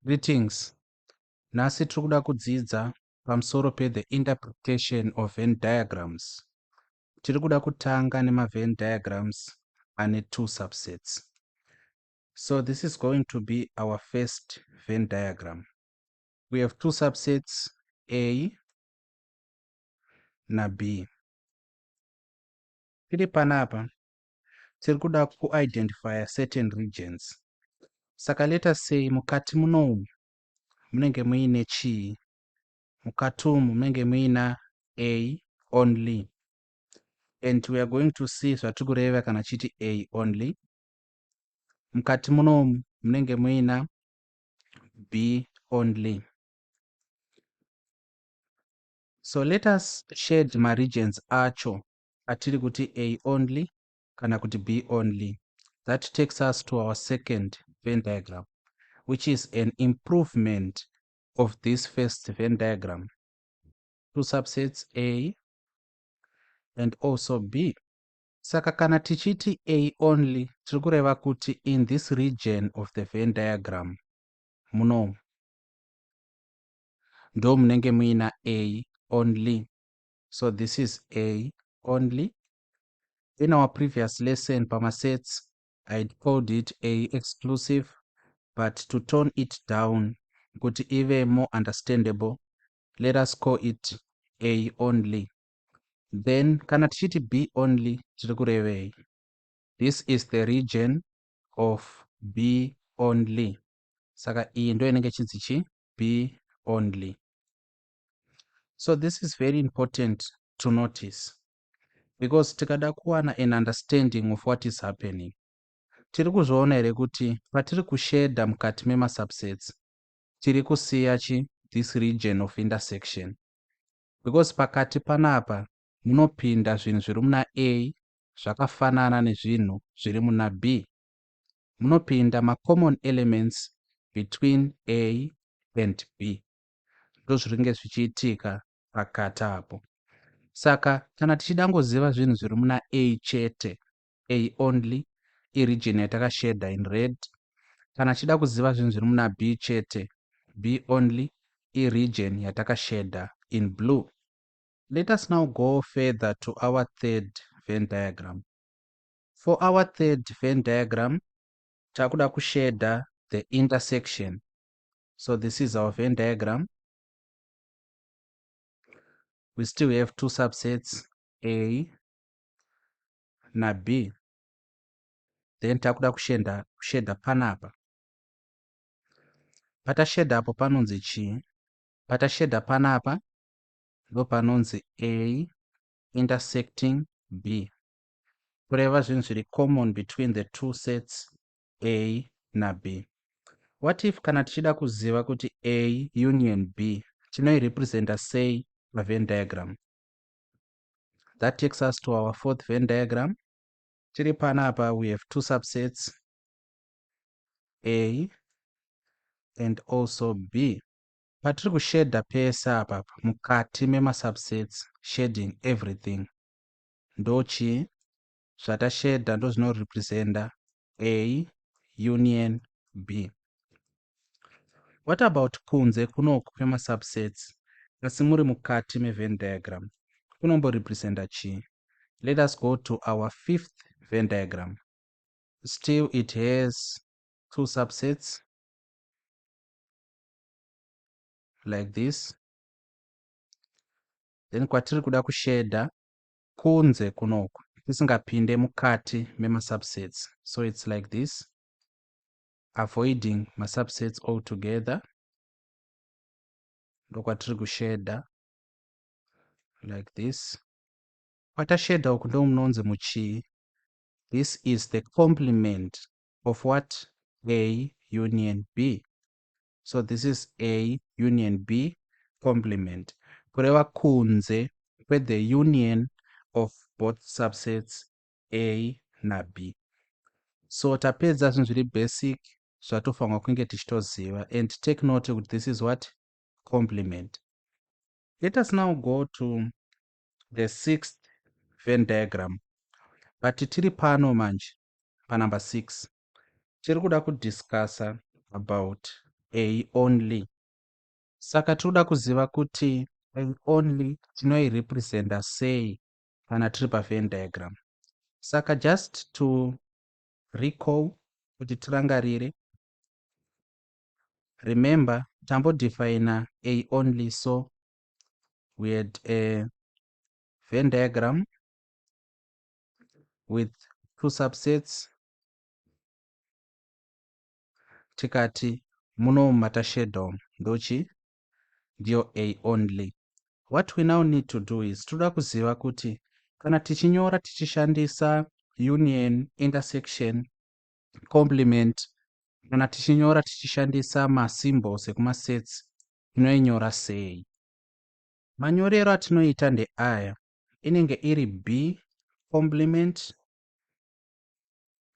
Greetings. Nhasi tiri kuda kudzidza pamusoro the interpretation of Venn diagrams. Tiri kuda kutanga nema-Venn diagrams ane two subsets. So this is going to be our first Venn diagram. We have two subsets, A na B. Tiri panapa, tiri kuda ku-identify certain regions. Saka let us say mukati munomu munenge muine chii. Mukati umu munenge muina A only. And we are going to see zvatiri kureva kana chiti A only. Mukati munomu munenge muina B only. So let us shade ma-regions acho atiri kuti A only kana kuti B only. That takes us to our second Venn diagram, which is an improvement of this first Venn diagram. Two subsets A and also B. Saka kana tichiti A only, tiri kureva kuti in this region of the Venn diagram munomu ndo munenge muina A only. So this is A only. In our previous lesson pamasets, I called it A exclusive, but to tone it down kuti ive more understandable, let us call it A only. Then kana tichiti B only, tiri kurevei, this is the region of B only. Saka iyi ndo inenge chinzi chi B only. So this is very important to notice, because tikada kuwana an understanding of what is happening. Tiri kuzvoona here kuti patiri kushedha mukati mema-subsets, tiri kusiya this region of intersection. Because pakati panapa munopinda zvinhu zviri muna A zvakafanana nezvinhu zviri muna B. Munopinda ma-common elements between A and B. Ndo zviringe zvichiitika pakati apo. Saka kana tichida ngoziva zvinhu zviri muna A chete, A only, i-region yatakashedha in red. Kana tichida kuziva zvinhu zviri muna B chete, B only, i-region yatakashedha in blue. Let us now go further to our third Venn diagram. For our third Venn diagram, takuda kushedha the intersection. So this is our Venn diagram. We still have two subsets, A na B. Then takuda kushedha panapa. Patashedha apo panonzi chi? Patashedha panapa ndo panonzi A intersecting B. Kureva zvinhu zviri common between the two sets A na B. What if kana tichida kuziva kuti A union B, tinoirepresenta sei paVenn diagram? That takes us to our fourth Venn diagram. Tiri panapa we have two subsets, A and also B. Patiri kushedha pese apa mukati mema-subsets, shading everything. Ndochi zvatashedha ndo zvinorepresenta A union B. What about kunze kunoku kwema-subsets asi muri mukati meVenn diagram? Kunomborepresenta chi? Let us go to our fifth Venn diagram. Still it has two subsets like this. Then kwatiri kuda kushedha kunze kunoku tisingapinde mukati mema-subsets. So it's like this, avoiding ma-subsets altogether. Ndo kwatiri kushedha like this. Kwatashedha uku ndo munonzi muchii. This is the complement of what? A union B. So this is A union B complement. Kureva kunze kwe the union of both subsets A na B. So tapedza zvinhu zviri basic zvatofanwa kunge tichitoziva, and take note that this is what? Complement. Let us now go to the sixth Venn diagram. But tiri pano manje pa number 6. Tiri kuda kudiscussa about a only. Saka toda kuziva kuti a only tinoirepresenta sei kana tiri pavenn diagram. Saka just to recall kuti tirangarire, remember tambodefine a only. So we had a Venn diagram with two subsets. Tikati muno matashedom ndochi ndio a only. What we now need to do is toda kuziva kuti kana tichinyora tichishandisa union, intersection, complement, kana tichinyora tichishandisa masymbols ekumasets tinoinyora sei. Manyorero atinoita ndeaya, inenge iri b complement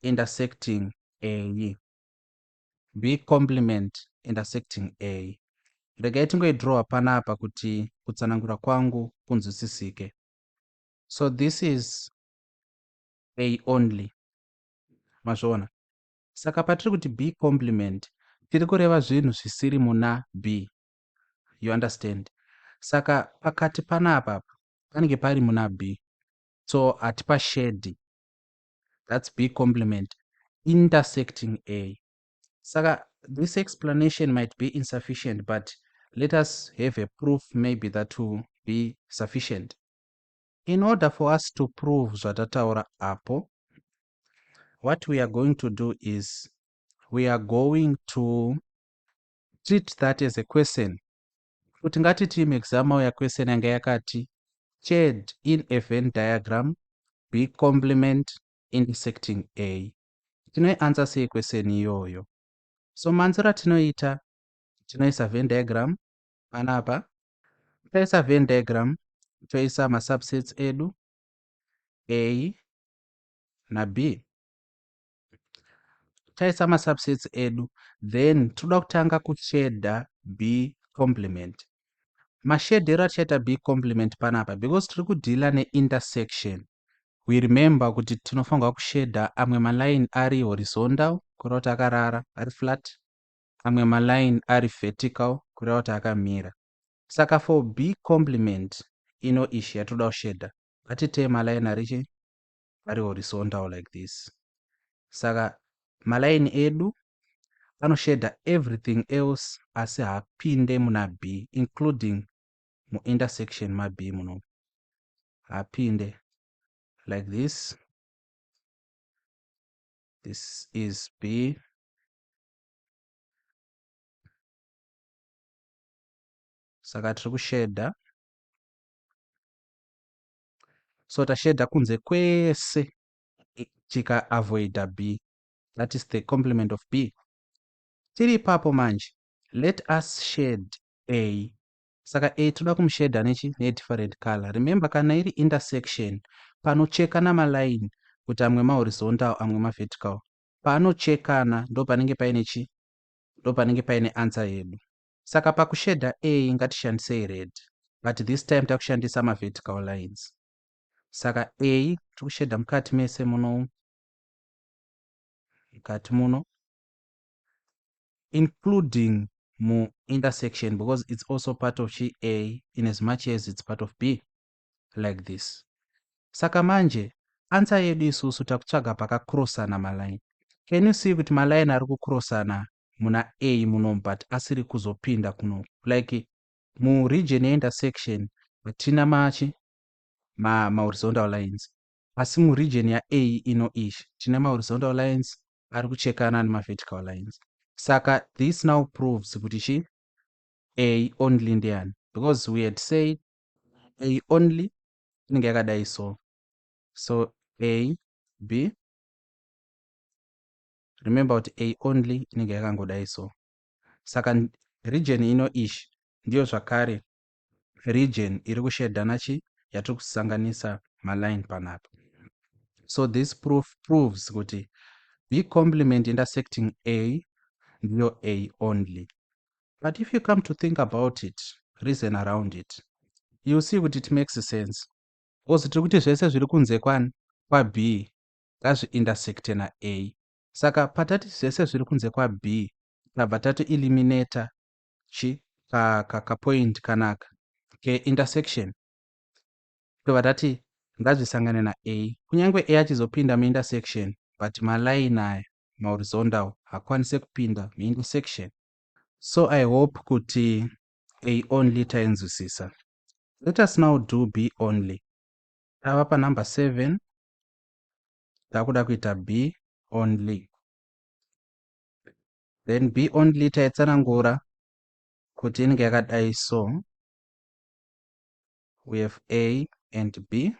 intersecting a, b complement intersecting a. Regai tingoidrowa panapa kuti kutsanangura kwangu kunzwisisike. So this is a only. Mazvoona. Saka patiri kuti b complement tiri kureva zvinhu zvisiri muna b. You understand? Saka pakati panapa panenge pari muna b. So hatipa shade. That's b complement intersecting a. Saka this explanation might be insufficient, but let us have a proof maybe that will be sufficient. In order for us to prove zvatataura apo, what we are going to do is we are going to treat that as a question. Kuti ngatiti muexam ya question yanga yakati shade in a Venn diagram b complement intersecting a. Tinoiansa sei question iyoyo. So manzira tinoita tinoisa Venn diagram panapa. Taisa Venn diagram toisa masubsets edu a na b. Taisa masubsets edu, then toda kutanga kusheda b complement. Mashedero achaita b complement panapa because tiri kudhila neintersection. We remember kuti tinofanirwa kusheda amwe maline ari horizontal kureva kuti akarara ari flat, amwe maline ari vertical kureva kuti akamira. Saka for b complement ino ishi yatoda kusheda, ngatitei maline ari horizontal like this. Saka maline edu anosheda everything else asi haapinde muna b, including mu intersection ma b muno. Haapinde like this. This is b. Saka tiri kusheda. So tasheda kunze kwese tika avoida b. That is the complement of b. Tiri papo manje. Let us shade a. Saka a toda kumsheda nechi ne different color. Remember kana iri intersection panochekana maline kuti amwe ma horizontal amwe ma vertical. Panochekana ndo panenge paine chi? Ndo panenge paine answer yedu. Saka pakusheda a ngatishandise red. But this time takushandisa ma vertical lines. Saka a tikusheda mukati mese muno. Mukati muno. Including mu intersection because it's also part of a in as much as it's part of b. Like this. Saka manje answer yedu isusu takutsvaga pakacrossana maline. Can you see kuti maline ari kucrossana muna a muno but asiri kuzopinda kuno? Like mu region intersection hatina ma horizontal lines. Asi mu region ya a ino ishi tina ma horizontal lines ari kuchekana nema vertical lines. Saka this now proves kuti a only ndiani, because we had said a only inenge yakadai so. So a b, remember kuti a only inenge yakangodai so. Saka region ino ishi ndiyo zvakare region iri kusheda nachi yatiri kusanganisa maline panapa. So this proof proves kuti b complement intersecting a ndiyo a only. But if you come to think about it, reason around it, you see kuti it makes sense. Because tiri kuti zvese zviri kunze kwa b ngazvi intersecte na a. Saka patati zvese zviri kunze kwa b tabva tatu eliminata ka point kanaka ke intersection, tobva tati ngazvisangane na-a. Kunyange a achizopinda muintersection, but maline aya mahorizontal hakwanisi kupinda muintersection. So I hope kuti a only tainzwisisa. Let us now do b only. Tava pa number 7 takuda kuita b only. Then b only taitsanangura kuti inenge yakadai so. We have a and b.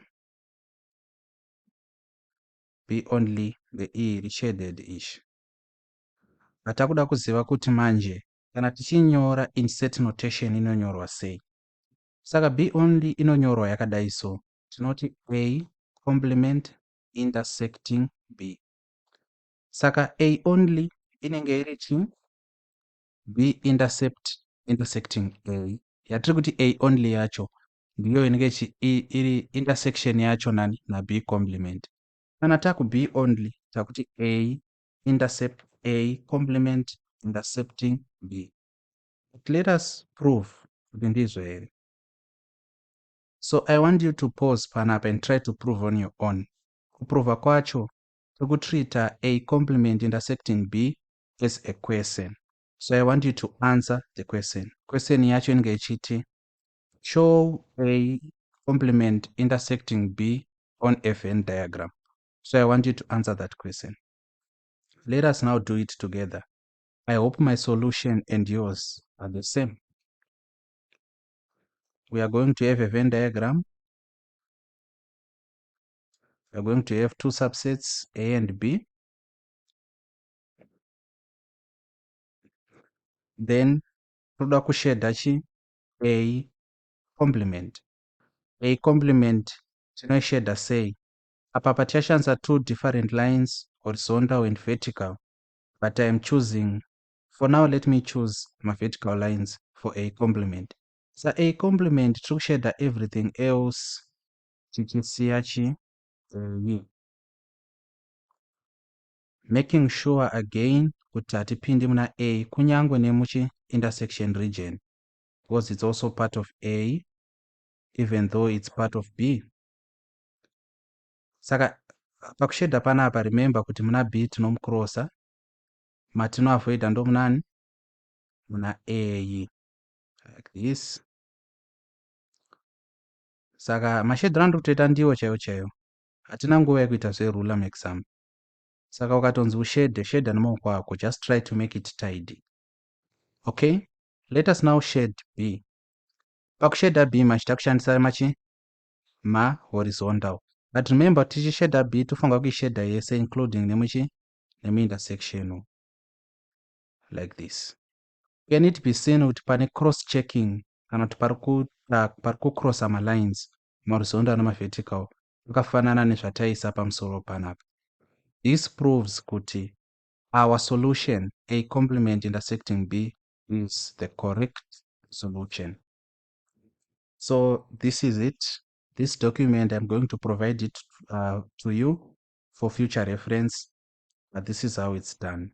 B only iri shaded ish. Atakuda kuziva kuti manje kana tichinyora insert notation inonyorwa sei. Saka b only inonyorwa yakadai so. Tinoti a complement intersecting b. Saka a only inenge iri chi b intersecting a. Yatiri kuti a only yacho ndiyo inenge iri intersection yacho nani na b complement. Kana taku b only takuti a intercept a complement intercepting b. But let us prove kuti ndizvo here. So I want you to pause panapa and try to prove on your own. Kuprova kwacho tokutreata a complement intersecting b as a question. So I want you to answer the question. Question yacho inenge ichiti show a complement intersecting b on a Venn diagram. So I want you to answer that question. Let us now do it together. I hope my solution and yours are the same. We are going to have a Venn diagram. We are going to have two subsets, A and B. Then, toda kushare A complement. A complement, tinoshare say. Apa patiashanza two different lines, horizontal and vertical. But I am choosing, for now, let me choose my vertical lines for A complement. So A complement, tikushare everything else. Tichisiachi. Making sure again kuti hatipindi muna A kunyangwe nemuchi intersection region, because it's also part of A even though it's part of B. Saka pakushedha panapa, remember kuti muna B tinomukrosa, matinoavoida ndo munani muna A like this. Saka mashedhero andiri kutoita ndiwo chaiwo chaiwo, hatina nguva yekuita zverula muexam. Saka ukatonzi ushedhe, shedha nemaoko ako, just try to make it tidy. Okay, let us now shade B. Pakushedha B machita kushandisa ma horizontal. But remember tichishedha B tofanira kuishedha yese including nemu intersection like this. Can it be seen kuti pane cross checking kana kuti pari kucrossa malines horizontal nema vertical zvakafanana nezvataisa pamusoro panapa. This proves kuti our solution A complement intersecting B is the correct solution. So this is it. This document, I'm going to provide it to you for future reference, but this is how it's done.